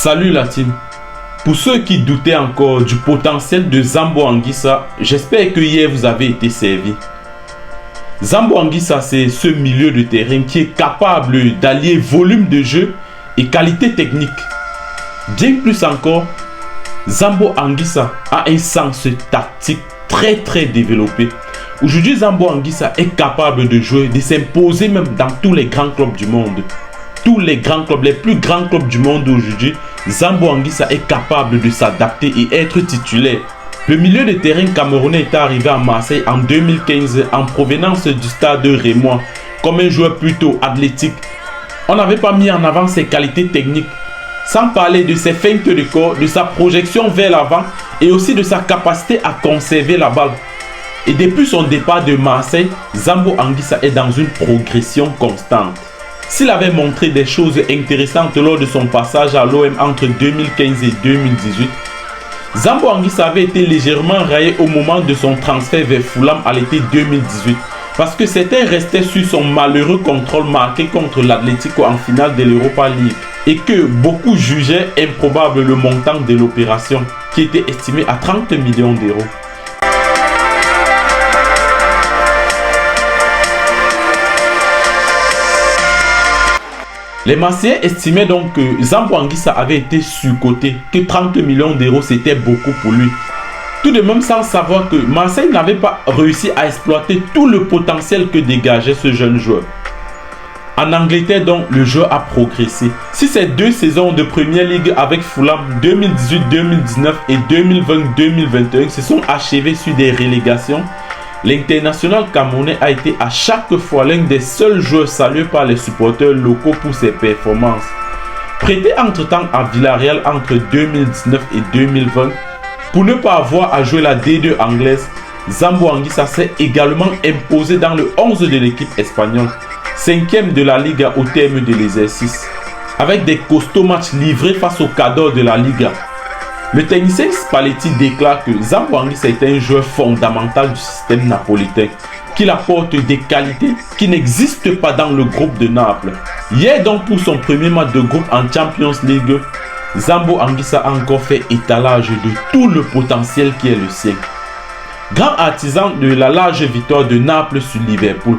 Salut la team. Pour ceux qui doutaient encore du potentiel de Zambo Anguissa, j'espère que hier vous avez été servi. Zambo Anguissa, c'est ce milieu de terrain qui est capable d'allier volume de jeu et qualité technique. Bien plus encore, Zambo Anguissa a un sens tactique très développé. Aujourd'hui, Zambo Anguissa est capable de jouer, de s'imposer même dans tous les grands clubs du monde. Tous les grands clubs, les plus grands clubs du monde aujourd'hui, Zambo Anguissa est capable de s'adapter et être titulaire. Le milieu de terrain camerounais est arrivé à Marseille en 2015 en provenance du stade Rémois comme un joueur plutôt athlétique. On n'avait pas mis en avant ses qualités techniques, sans parler de ses feintes de corps, de sa projection vers l'avant et aussi de sa capacité à conserver la balle. Et depuis son départ de Marseille, Zambo Anguissa est dans une progression constante. S'il avait montré des choses intéressantes lors de son passage à l'OM entre 2015 et 2018, Zambo Anguissa avait été légèrement raillé au moment de son transfert vers Fulham à l'été 2018 parce que certains restaient sur son malheureux contrôle marqué contre l'Atlético en finale de l'Europa League et que beaucoup jugeaient improbable le montant de l'opération qui était estimé à 30 millions d'euros. Les Marseillais estimaient donc que Zambo Anguissa avait été surcoté, que 30 millions d'euros c'était beaucoup pour lui. Tout de même sans savoir que Marseille n'avait pas réussi à exploiter tout le potentiel que dégageait ce jeune joueur. En Angleterre donc, le joueur a progressé. Si ces deux saisons de Premier League avec Fulham 2018-2019 et 2020-2021 se sont achevées sur des relégations, l'international camerounais a été à chaque fois l'un des seuls joueurs salués par les supporters locaux pour ses performances. Prêté entre-temps à Villarreal entre 2019 et 2020, pour ne pas avoir à jouer la D2 anglaise, Zambo Anguissa s'est également imposé dans le 11 de l'équipe espagnole, 5e de la Liga au terme de l'exercice, avec des costauds matchs livrés face aux cadors de la Liga. Le technicien Spalletti déclare que Zambo Anguissa est un joueur fondamental du système napolitain, qu'il apporte des qualités qui n'existent pas dans le groupe de Naples. Hier donc pour son premier match de groupe en Champions League, Zambo Anguissa a encore fait étalage de tout le potentiel qui est le sien. Grand artisan de la large victoire de Naples sur Liverpool,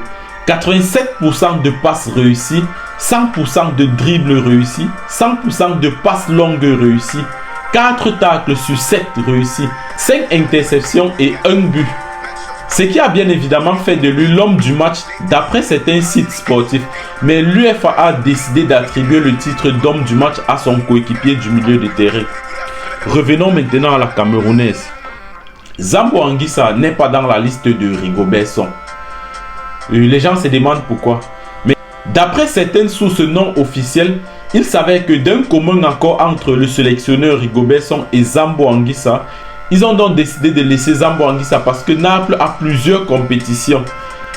87% de passes réussies, 100% de dribbles réussis, 100% de passes longues réussies, 4 tacles sur 7 réussis, 5 interceptions et 1 but. Ce qui a bien évidemment fait de lui l'homme du match d'après certains sites sportifs. Mais l'UEFA a décidé d'attribuer le titre d'homme du match à son coéquipier du milieu de terrain. Revenons maintenant à la camerounaise. Zambo Anguissa n'est pas dans la liste de Rigobert Song. Les gens se demandent pourquoi. Mais d'après certaines sources non officielles, il s'avère que d'un commun accord entre le sélectionneur Rigobert Song et Zambo Anguissa, ils ont donc décidé de laisser Zambo Anguissa parce que Naples a plusieurs compétitions.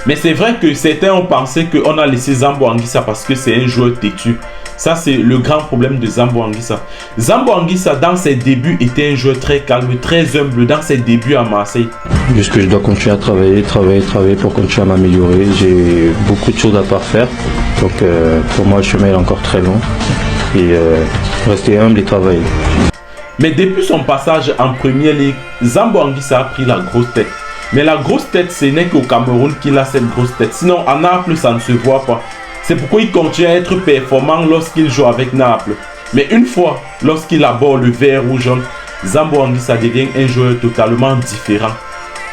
Mais c'est vrai que certains ont pensé qu'on a laissé Zambo Anguissa parce que c'est un joueur têtu. Ça, c'est le grand problème de Zambo Anguissa. Zambo Anguissa, dans ses débuts, était un joueur très calme, très humble dans ses débuts à Marseille. Juste que je dois continuer à travailler pour continuer à m'améliorer. J'ai beaucoup de choses à parfaire. Donc pour moi, le chemin est encore très long. Et rester humble et travailler. Mais depuis son passage en Premier League, Zambo Anguissa a pris la grosse tête. Mais la grosse tête, ce n'est qu'au Cameroun qu'il a cette grosse tête. Sinon, à Naples, ça ne se voit pas. C'est pourquoi il continue à être performant lorsqu'il joue avec Naples. Mais une fois, lorsqu'il aborde le vert ou jaune, Zambo Anguissa devient un joueur totalement différent.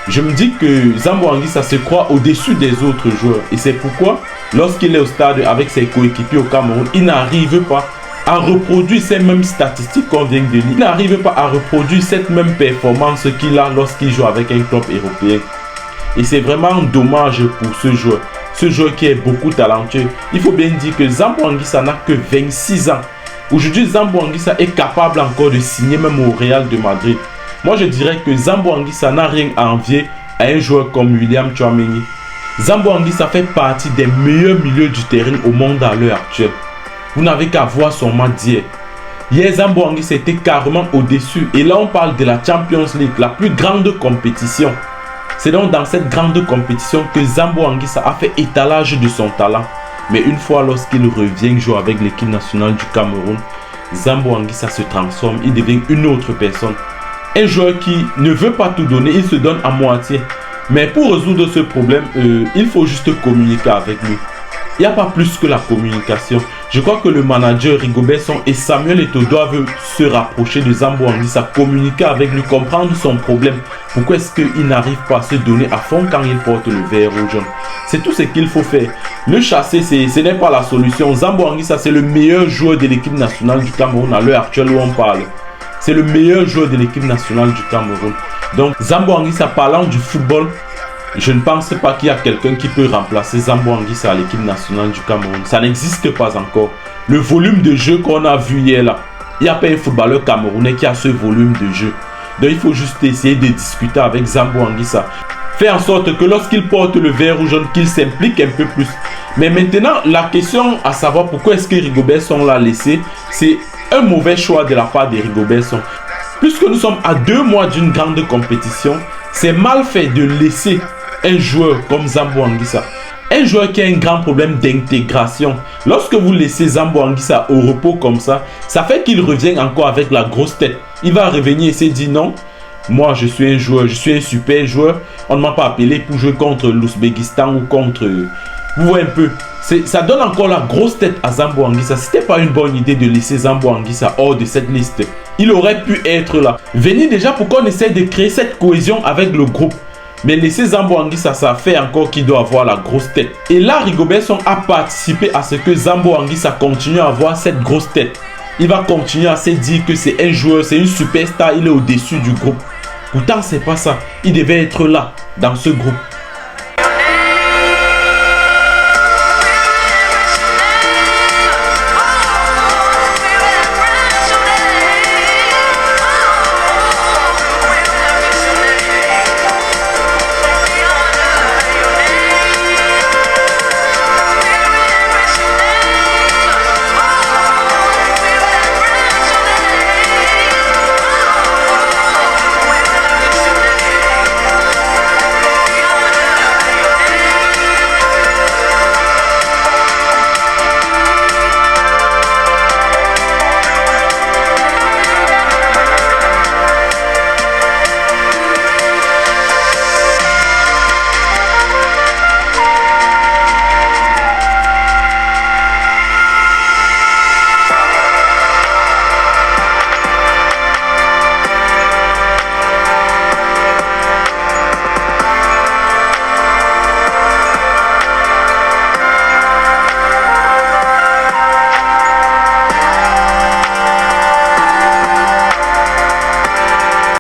Je me dis que Zambo Anguissa se croit au-dessus des autres joueurs. Et c'est pourquoi, lorsqu'il est au stade avec ses coéquipiers au Cameroun, il n'arrive pas à reproduire ces mêmes statistiques qu'on vient de lire. Il n'arrive pas à reproduire cette même performance qu'il a lorsqu'il joue avec un club européen. Et c'est vraiment dommage pour ce joueur. Ce joueur qui est beaucoup talentueux. Il faut bien dire que Zambo Anguissa n'a que 26 ans. Aujourd'hui, Zambo Anguissa est capable encore de signer même au Real de Madrid. Moi, je dirais que Zambo Anguissa n'a rien à envier à un joueur comme William Tchouaméni. Zambo Anguissa fait partie des meilleurs milieux du terrain au monde à l'heure actuelle. Vous n'avez qu'à voir son match d'hier. Hier, Zambo Anguissa était carrément au-dessus. Et là, on parle de la Champions League, la plus grande compétition. C'est donc dans cette grande compétition que Zambo Anguissa a fait étalage de son talent. Mais une fois lorsqu'il revient jouer avec l'équipe nationale du Cameroun, Zambo Anguissa se transforme, il devient une autre personne. Un joueur qui ne veut pas tout donner, il se donne à moitié. Mais pour résoudre ce problème, il faut juste communiquer avec lui. Il n'y a pas plus que la communication. Je crois que le manager Rigobert Song et Samuel Eto'o doivent se rapprocher de Zambo Anguissa, communiquer avec lui, comprendre son problème. Pourquoi est-ce qu'il n'arrive pas à se donner à fond quand il porte le vert ou jaune? C'est tout ce qu'il faut faire. Le chasser, ce n'est pas la solution. Zambo Anguissa, c'est le meilleur joueur de l'équipe nationale du Cameroun à l'heure actuelle où on parle. C'est le meilleur joueur de l'équipe nationale du Cameroun. Donc Zambo Anguissa, parlant du football, je ne pense pas qu'il y a quelqu'un qui peut remplacer Zambo Anguissa à l'équipe nationale du Cameroun. Ça n'existe pas encore. Le volume de jeu qu'on a vu hier là, il n'y a pas un footballeur camerounais qui a ce volume de jeu. Donc il faut juste essayer de discuter avec Zambo Anguissa. Faire en sorte que lorsqu'il porte le vert ou jaune, qu'il s'implique un peu plus. Mais maintenant, la question à savoir pourquoi est-ce que Rigobert Song l'a laissé, c'est un mauvais choix de la part de Rigobert Song. Puisque nous sommes à 2 mois d'une grande compétition, c'est mal fait de laisser un joueur comme Zambo Anguissa, un joueur qui a un grand problème d'intégration. Lorsque vous laissez Zambo Anguissa au repos comme ça fait qu'il revient encore avec la grosse tête. Il va revenir et se dire non, moi je suis un joueur, je suis un super joueur. On ne m'a pas appelé pour jouer contre l'Ouzbékistan ou contre... Vous voyez un peu, ça donne encore la grosse tête à Zambo Anguissa. C'était pas une bonne idée de laisser Zambo Anguissa hors de cette liste. Il aurait pu être là. Venez déjà pour qu'on essaie de créer cette cohésion avec le groupe. Mais laisser Zambo Anguissa, ça fait encore qu'il doit avoir la grosse tête. Et là, Rigobert Song a participé à ce que Zambo Anguissa continue à avoir cette grosse tête. Il va continuer à se dire que c'est un joueur, c'est une superstar, il est au-dessus du groupe. Pourtant, c'est pas ça. Il devait être là, dans ce groupe.